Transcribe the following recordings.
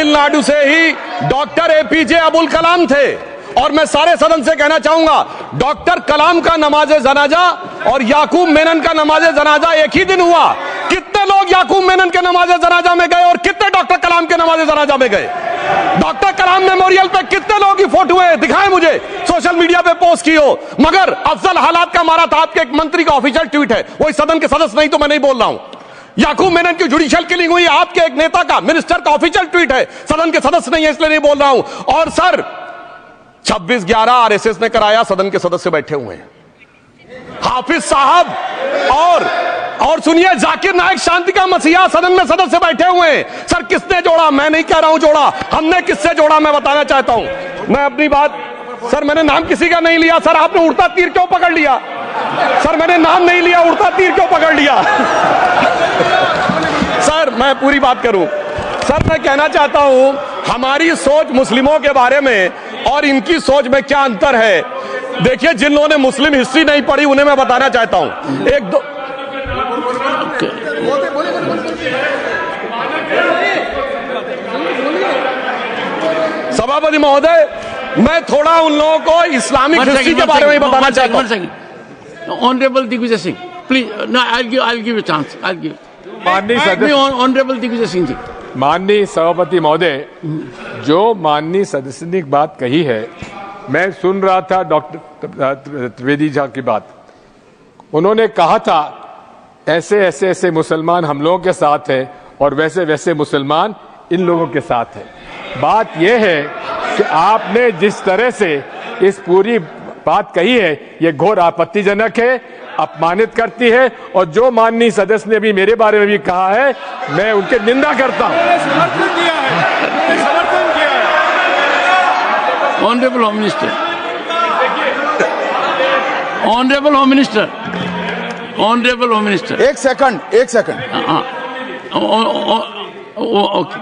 तमिलनाडु से ही doctor APJ Abdul Kalam थे। और मैं सारे सदन से कहना चाहूंगा, डॉक्टर कलाम का नमाज जनाजा और याकूब मेनन का नमाज जनाजा एक ही दिन हुआ। कितने लोग याकूब मेनन के नमाज जनाजा में गए और कितने डॉक्टर कलाम के नमाज जनाजा में गए? डॉक्टर कलाम मेमोरियल पे कितने लोगों की फोटो है? दिखाएं मुझे, सोशल मीडिया पे पोस्ट की हो। मगर अफजल हालात का मारा था आपके एक मंत्री का ऑफिशियल ट्वीट है, वो इस सदन के सदस्य नहीं तो मैं नहीं बोल रहा हूं। याकूब मेनन की जुडिशियल किलिंग हुई आपके एक नेता का, मिनिस्टर का ऑफिशियल ट्वीट है, सदन के सदस्य नहीं है इसलिए नहीं बोल रहा हूं। और सर 26/11 आरएसएस ने कराया, सदन के सदस्य बैठे हुए हैं। हाफिज साहब और सुनिए, जाकिर नायक शांति का मसीहा सदन में सदस्य बैठे हुए हैं। सर किसने जोड़ा? मैं नहीं कह रहा हूं जोड़ा, हमने किससे जोड़ा मैं बताना चाहता हूं। मैं अपनी बात, सर मैंने नाम किसी का नहीं लिया। सर आपने उड़ता तीर क्यों पकड़ लिया? सर मैंने नाम नहीं लिया, उड़ता तीर क्यों पकड़ लिया? सर मैं पूरी बात करूं। सर मैं कहना चाहता हूं, हमारी सोच मुस्लिमों के बारे में और इनकी सोच में क्या अंतर है। देखिए, जिन लोगों ने मुस्लिम हिस्ट्री नहीं पढ़ी उन्हें मैं बताना चाहता हूं। एक दो सभापति महोदय, मैं थोड़ा उन लोगों को इस्लामिक हिस्ट्री के बारे में बताना चाहता हूं। Honourable Digvijay Singh, please, no I give a chance, I give. Honourable Digvijay Singh ji. माननीय सभापति महोदय, जो माननीय सदस्य ने बात कही है, मैं सुन रहा था डॉक्टर त्रिवेदी जी की बात। उन्होंने कहा था ऐसे मुसलमान हम लोगों के साथ हैं और वैसे मुसलमान इन लोगों के साथ हैं। बात यह है कि आपने जिस तरह से इस पूरी बात कही है, ये घोर आपत्तिजनक है, अपमानित करती है। और जो माननीय सदस्य ने भी मेरे बारे में भी कहा है, मैं उनके निंदा करता हूं। Honourable home minister, honourable home minister, honourable home minister, एक second. Okay,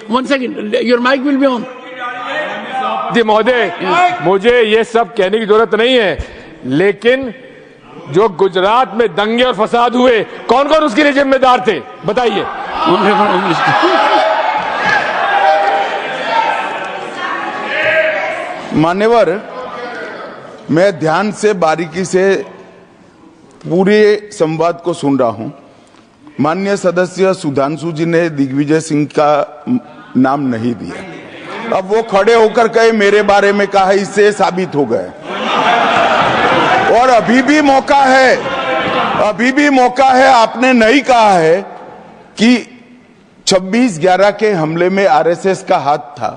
one second, your mic will be on. महोदय, मुझे ये सब कहने की जरूरत नहीं है, लेकिन जो गुजरात में दंगे और फसाद हुए, कौन कौन उसके लिए जिम्मेदार थे बताइए। Honourable home minister. मान्यवर, मैं ध्यान से बारीकी से पूरे संवाद को सुन रहा हूं। माननीय सदस्य सुधांशु जी ने दिग्विजय सिंह का नाम नहीं दिया। अब वो खड़े होकर कहे मेरे बारे में कहा, इससे साबित हो गए। और अभी भी मौका है, आपने नहीं कहा है कि 26/11 के हमले में आरएसएस का हाथ था,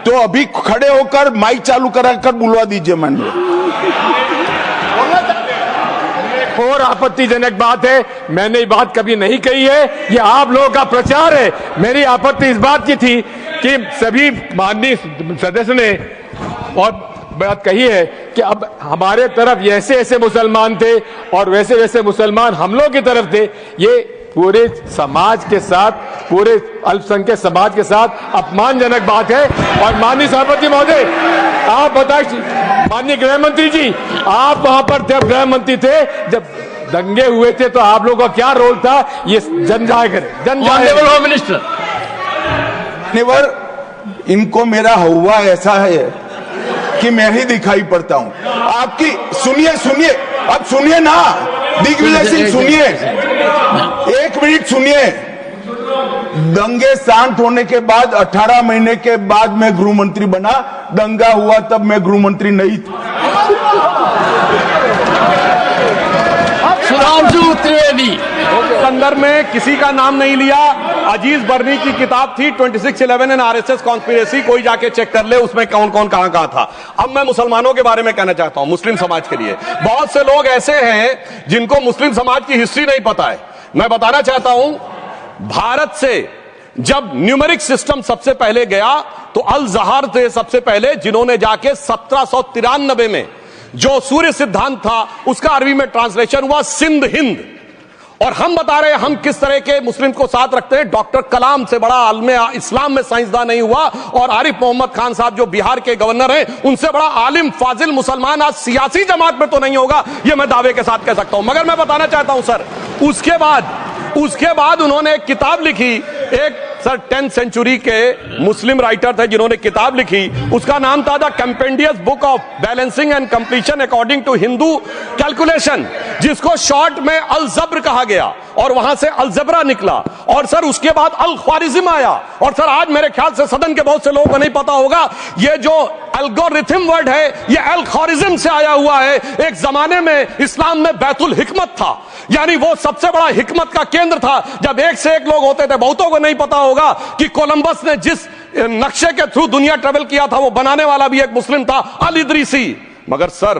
तो अभी खड़े होकर माइक चालू कराकर बुलवा दीजिए। माननीय, और आपत्तिजनक बात है, मैंने ये बात कभी नहीं कही है, ये आप लोगों का प्रचार है। मेरी आपत्ति इस बात की थी कि सभी माननीय सदस्य ने और बात कही है कि अब हमारे तरफ ऐसे मुसलमान थे और वैसे मुसलमान हम लोगों की तरफ थे। ये पूरे समाज के साथ, पूरे अल्पसंख्यक समाज के साथ अपमानजनक बात है। और माननीय सभापति महोदय, आप बताइए, माननीय गृह मंत्री जी, आप वहां पर थे, गृह मंत्री थे जब दंगे हुए थे, तो आप लोगों का क्या रोल था, ये जन जाहिर ऑनरेबल होम मिनिस्टर। इनको मेरा हुआ ऐसा है कि मैं ही दिखाई पड़ता हूं। आपकी सुनिए, अब सुनिए ना दिग्विजय सिंह, सुनिए, एक मिनट सुनिए। दंगे शांत होने के बाद 18 महीने के बाद मैं गृह मंत्री बना। दंगा हुआ तब मैं गृह मंत्री नहीं था। सुधांशु त्रिवेदी संदर्भ में किसी का नाम नहीं लिया। अजीज बर्नी की किताब थी 2611 एंड आरएसएस कॉन्स्पिरेसी, कोई जाके चेक कर ले उसमें कौन कौन कहां कहां था। अब मैं मुसलमानों के बारे में कहना चाहता हूं, मुस्लिम समाज के लिए। बहुत से लोग ऐसे हैं जिनको मुस्लिम समाज की हिस्ट्री नहीं पता है। मैं बताना चाहता हूं, भारत से जब न्यूमेरिक सिस्टम सबसे पहले गया तो अल जहार थे सबसे पहले, जिन्होंने जाके 1793 में जो सूर्य सिद्धांत था उसका अरबी में ट्रांसलेशन हुआ सिंध हिंद। और हम बता रहे हैं हम किस तरह के मुस्लिम को साथ रखते हैं। डॉक्टर कलाम से बड़ा आलिम इस्लाम में साइंसदान नहीं हुआ, और आरिफ मोहम्मद खान साहब जो बिहार के गवर्नर हैं, उनसे बड़ा आलिम फाजिल मुसलमान आज सियासी जमात में तो नहीं होगा, यह मैं दावे के साथ कह सकता हूं। मगर मैं बताना चाहता हूं सर, उसके बाद उन्होंने एक किताब लिखी, एक सर 10th सेंचुरी के मुस्लिम राइटर थे जिन्होंने किताब लिखी, उसका नाम था the compendious book of balancing and completion according to Hindu calculation, जिसको शॉर्ट में अल जब्र कहा गया और वहां से अलजबरा निकला और सर उसके बाद अल ख्वारिज्म आया। और सर आज मेरे ख्याल से सदन के बहुत से लोगों को नहीं पता होगा, ये जो एल्गोरिथम वर्ड है ये अल ख्वारिज्म से आया हुआ है। एक जमाने में इस्लाम में बैतुल हिकमत था, यानी वो सबसे बड़ा हिकमत का केंद्र था, जब एक से एक लोग होते थे। बहुतों को नहीं पता होगा कि कोलंबस ने जिस नक्शे के थ्रू दुनिया ट्रेवल किया था वो बनाने वाला भी एक मुस्लिम था, अल इदरीसी। मगर सर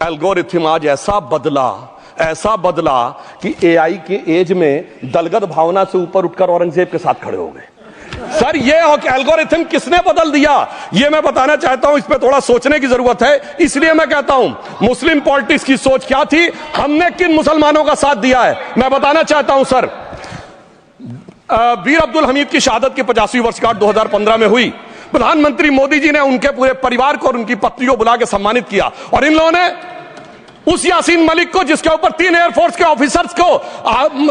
एल्गोरिथम आज ऐसा बदला कि एआई के एज में दलगत भावना से ऊपर उठकर औरंगजेब के साथ खड़े हो गए। सर ये एल्गोरिथम किसने बदल दिया, ये मैं बताना चाहता हूं, इस पे थोड़ा सोचने की जरूरत है। इसलिए मैं कहता हूं मुस्लिम पॉलिटिक्स की सोच क्या थी, हमने किन मुसलमानों का साथ दिया है, मैं बताना चाहता हूं। सर वीर अब्दुल हमीद की शहादत की 50वीं वर्षगांठ 2015 में हुई। प्रधानमंत्री मोदी जी ने उनके पूरे परिवार को और उनकी पत्नी को बुला के सम्मानित किया और इन लोगों ने उस यासीन मलिक को, जिसके ऊपर 3 एयरफोर्स के ऑफिसर्स को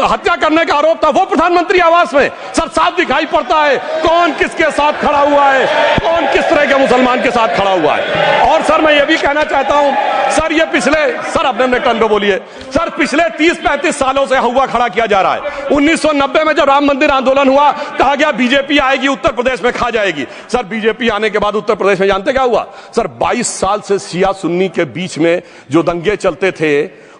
हत्या करने का आरोप था, वो प्रधानमंत्री आवास में। सर साफ दिखाई पड़ता है कौन किसके साथ खड़ा हुआ है, कौन किस तरह के मुसलमान के साथ खड़ा हुआ है। और सर मैं ये भी कहना चाहता हूं, सर ये सर अपने टर्न पे बोलिए। सर पिछले 30-35 सालों से हुआ खड़ा किया जा रहा है। 1990 में जब राम मंदिर आंदोलन हुआ, कहा गया बीजेपी आएगी उत्तर प्रदेश में खा जाएगी। सर बीजेपी आने के बाद उत्तर प्रदेश में जानते क्या हुआ? सर 22 साल से शिया सुन्नी के बीच में जो दंगे चलते थे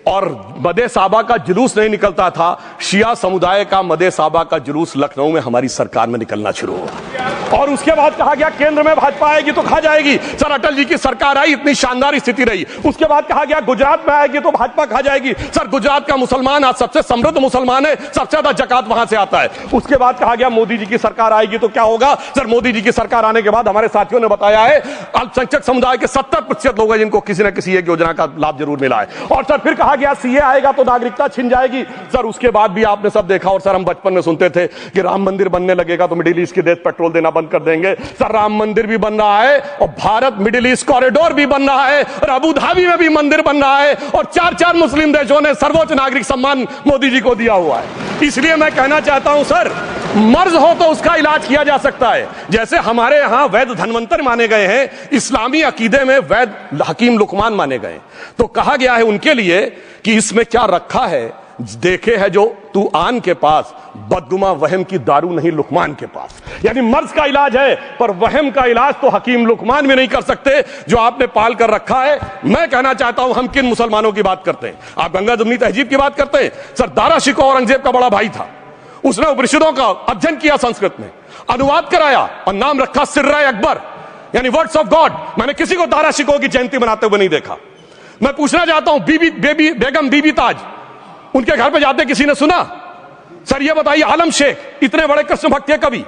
और मदे साबा का जुलूस नहीं निकलता था, शिया समुदाय का मदे साबा का जुलूस लखनऊ में हमारी सरकार में निकलना शुरू हुआ। और उसके बाद कहा गया केंद्र में भाजपा आएगी तो खा जाएगी। सर अटल जी की सरकार आई, इतनी शानदार स्थिति रही। उसके बाद कहा गया गुजरात में आएगी तो भाजपा खा जाएगी। सर गुजरात का मुसलमान आज सबसे समृद्ध मुसलमान है, सबसे ज्यादा जकात वहां से आता है। उसके बाद कहा गया मोदी जी की सरकार आएगी तो क्या होगा? सर मोदी जी की सरकार आने के बाद हमारे साथियों ने बताया है अल्पसंख्यक समुदाय के 70% लोग हैं जिनको किसी न किसी एक योजना का लाभ जरूर मिला है। और सर फिर कहा गया सीए आएगा तो नागरिकता छिन जाएगी। सर उसके बाद भी आपने सब देखा और सर हम बचपन में सुनते थे कि राम मंदिर बनने लगेगा तो मिडिल ईस्ट के देश पेट्रोल देना बंद कर देंगे। सर राम मंदिर भी बन रहा है और भारत मिडिल ईस्ट कॉरिडोर भी बन रहा है और अबू धाबी में भी मंदिर बन रहा है और 4 मुस्लिम देशों ने सर्वोच्च नागरिक सम्मान मोदी जी को दिया हुआ है। इसलिए मैं कहना चाहता हूं सर, मर्ज हो तो उसका इलाज किया जा सकता है। जैसे हमारे यहां वैद धन्वंतर माने गए हैं, इस्लामी अकीदे में वैद हकीम लुकमान माने गए, तो कहा गया है उनके लिए कि इसमें क्या रखा है, देखे है जो तू आन के पास, बदगुमा वहम की दारू नहीं लुकमान के पास। यानी मर्ज का इलाज है पर वहम का इलाज तो हकीम लुकमान भी नहीं कर सकते जो आपने पाल कर रखा है। मैं कहना चाहता हूं हम किन मुसलमानों की बात करते हैं? आप गंगा जमुनी तहजीब की बात करते हैं। सर दारा शिकोह औरंगजेब का बड़ा भाई था, उसने उपनिषदों का अध्ययन किया, संस्कृत में अनुवाद कराया और नाम रखा सिर्रा अकबर, यानी वर्ड्स ऑफ गॉड। मैंने किसी को दारा शिकोह की जयंती मनाते हुए नहीं देखा। मैं पूछना चाहता हूं बेगम बीबी ताज, उनके घर पे जाते किसी ने सुना? सर ये बताइए, आलम शेख इतने बड़े कृष्ण भक्त कवि,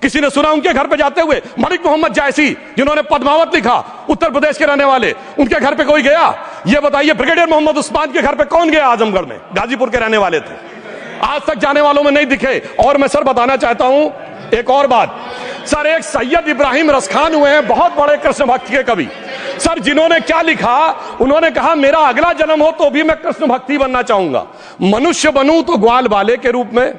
किसी ने सुना उनके घर पे जाते हुए? मलिक मोहम्मद जायसी जिन्होंने पद्मावत लिखा, उत्तर प्रदेश के रहने वाले, उनके घर पे कोई गया? ये बताइए ब्रिगेडियर मोहम्मद उस्मान के घर पे कौन गया? आजमगढ़ में, गाजीपुर के रहने वाले थे, आज तक जाने वालों में नहीं दिखे। और मैं सर बताना चाहता हूं एक और बात, सर एक सैयद इब्राहिम रसखान हुए हैं, बहुत बड़े कृष्ण भक्त के कवि। सर जिन्होंने क्या लिखा, उन्होंने कहा मेरा अगला जन्म हो तो भी मैं कृष्ण भक्ति बनना चाहूंगा, मनुष्य बनूं तो ग्वाल बाले के रूप में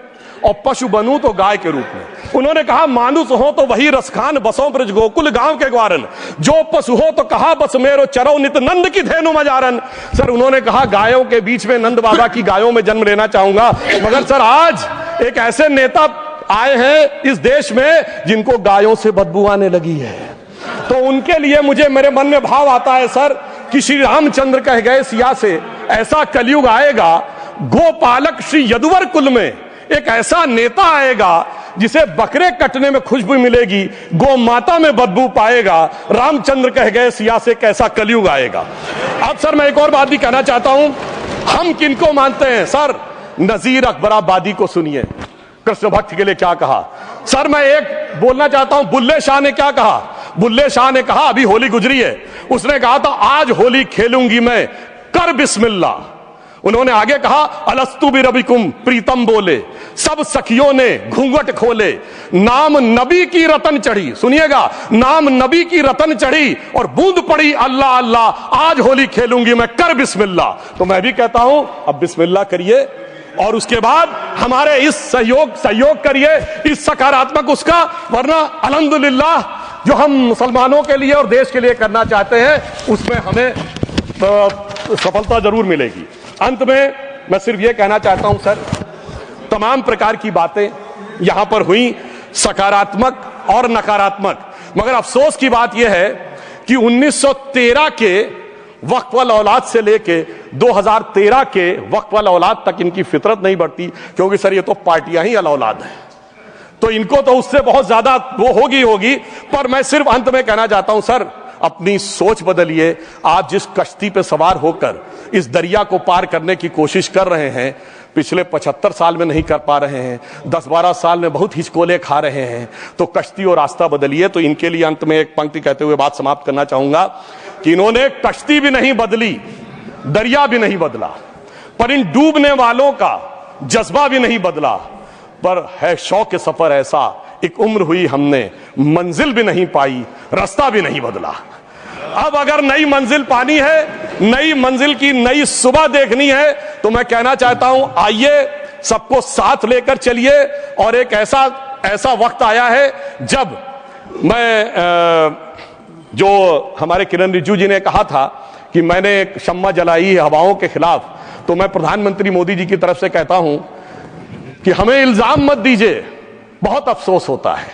और पशु बनूं तो गाय के रूप में। उन्होंने कहा मानुष हो तो वही रसखान, बसों ब्रज गोकुल गांव के ग्वारन, जो पशु हो तो कहा बस मेरो चरो नित नंद की धेनु मजारन। सर उन्होंने कहा गायों के बीच में नंद बाबा की गायों में जन्म लेना चाहूंगा। मगर सर आज एक ऐसे नेता आए हैं इस देश में जिनको गायों से बदबू आने लगी है, तो उनके लिए मुझे मेरे मन में भाव आता है सर कि श्री रामचंद्र कह गए सिया से, ऐसा कलयुग आएगा गोपालक श्री यदुवर कुल में एक ऐसा नेता आएगा जिसे बकरे कटने में खुशबू मिलेगी, गौ माता में बदबू पाएगा। रामचंद्र कह गए सिया से कैसा कलयुग आएगा। अब सर मैं एक और बात भी कहना चाहता हूं, हम किनको मानते हैं? सर नजीर अकबराबादी को सुनिए, कृष्ण भक्त के लिए क्या कहा। सर मैं एक बोलना चाहता हूं, बुल्ले शाह ने क्या कहा? बुल्ले शाह ने कहा, अभी होली गुजरी है, उसने कहा था आज होली खेलूंगी मैं, कर बिस्मिल्लाह। उन्होंने आगे कहा अलस्तु भी रबिकुम, प्रीतम बोले, सब सखियों ने घूंघट खोले, नाम नबी की रतन चढ़ी, सुनिएगा, नाम नबी की रतन चढ़ी और बूंद पड़ी अल्लाह अल्लाह, आज होली खेलूंगी मैं, कर बिस्मिल्लाह। तो मैं भी कहता हूं अब बिस्मिल्लाह करिए और उसके बाद हमारे इस सहयोग करिए, इस सकारात्मक उसका, वरना अल्हम्दुलिल्लाह जो हम मुसलमानों के लिए और देश के लिए करना चाहते हैं उसमें हमें सफलता जरूर मिलेगी। अंत में मैं सिर्फ ये कहना चाहता हूं सर, तमाम प्रकार की बातें यहां पर हुई, सकारात्मक और नकारात्मक, मगर अफसोस की बात यह है कि 1913 के वक्फ वाल औलाद से लेके 2013 के वक्फ वाल औलाद तक इनकी फितरत नहीं बढ़ती, क्योंकि सर ये तो पार्टियां ही अल औलाद हैं, तो इनको तो उससे बहुत ज्यादा वो होगी। पर मैं सिर्फ अंत में कहना चाहता हूं सर, अपनी सोच बदलिए। आप जिस कश्ती पे सवार होकर इस दरिया को पार करने की कोशिश कर रहे हैं, पिछले 75 साल में नहीं कर पा रहे हैं, 10-12 साल में बहुत हिचकोले खा रहे हैं, तो कश्ती और रास्ता बदलिए। तो इनके लिए अंत में एक पंक्ति कहते हुए बात समाप्त करना चाहूंगा कि इन्होंने कश्ती भी नहीं बदली, दरिया भी नहीं बदला, पर इन डूबने वालों का जज्बा भी नहीं बदला, पर है शौक के सफर ऐसा, एक उम्र हुई हमने, मंजिल भी नहीं पाई, रास्ता भी नहीं बदला। अब अगर नई मंजिल पानी है, नई मंजिल की नई सुबह देखनी है, तो मैं कहना चाहता हूं आइए सबको साथ लेकर चलिए। और एक ऐसा वक्त आया है जब मैं जो हमारे किरण रिजिजू जी ने कहा था कि मैंने एक शम्मा जलाई है हवाओं के खिलाफ, तो मैं प्रधानमंत्री मोदी जी की तरफ से कहता हूं कि हमें इल्जाम मत दीजिए, बहुत अफसोस होता है,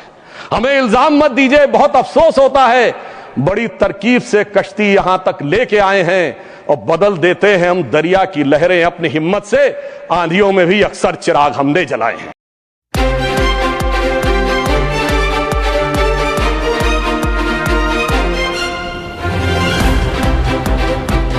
हमें इल्जाम मत दीजिए, बहुत अफसोस होता है। बड़ी तरकीब से कश्ती यहां तक लेके आए हैं और बदल देते हैं हम दरिया की लहरें अपनी हिम्मत से, आंधियों में भी अक्सर चिराग हमने जलाए हैं।